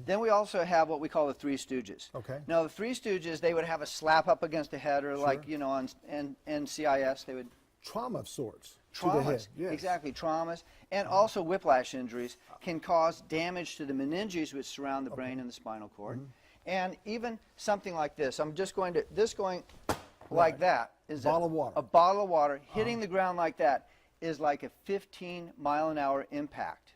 Then we also have what we call the Three Stooges. Okay. Now, the Three Stooges, they would have a slap up against the head, or like, you know, on NCIS, they would... Trauma of sorts. Traumas, to the head. Yes. exactly, traumas, and also whiplash injuries can cause damage to the meninges which surround the brain and the spinal cord. And even something like this, I'm just going to, like that, is bottle of water. A bottle of water hitting the ground like that is like a 15-mile-an-hour impact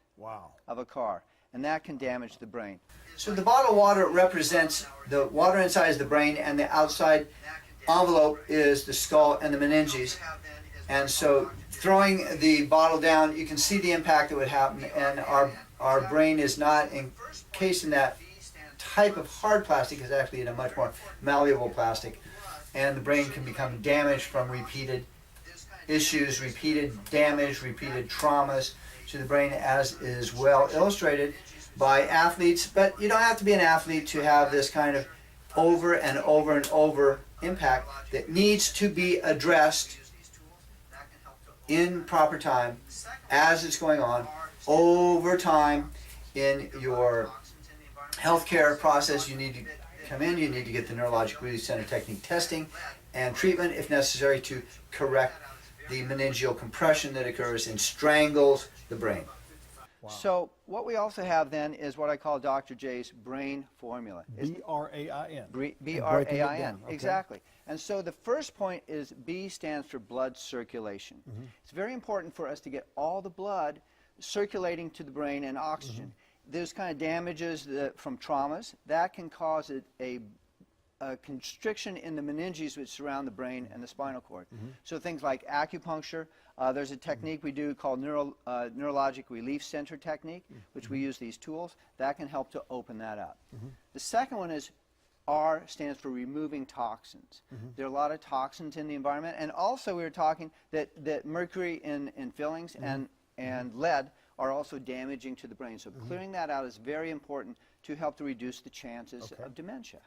of a car, and that can damage the brain. So the bottle of water represents the water inside is the brain, and the outside envelope is the skull and the meninges. And so throwing the bottle down, you can see the impact that would happen, and our brain is not encased in that type of hard plastic. It's actually in a much more malleable plastic, and the brain can become damaged from repeated issues, repeated damage, repeated traumas to the brain, as is well illustrated by athletes. But you don't have to be an athlete to have this kind of over and over and over impact that needs to be addressed in proper time as it's going on over time in your healthcare process. You need to come in, you need to get the neurologic release center technique testing and treatment if necessary to correct the meningeal compression that occurs and strangles the brain. So what we also have then is what I call Dr. J's brain formula. B-R-A-I-N. B-R-A-I-N, okay. Exactly. And so the first point is B stands for blood circulation. It's very important for us to get all the blood circulating to the brain and oxygen. There's kind of damages from traumas that can cause a constriction in the meninges which surround the brain and the spinal cord. So things like acupuncture, there's a technique we do called neurologic relief center technique, which we use these tools. That can help to open that up. The second one is R stands for removing toxins. There are a lot of toxins in the environment, and also we were talking that mercury in fillings and lead are also damaging to the brain. So clearing that out is very important to help to reduce the chances of dementia.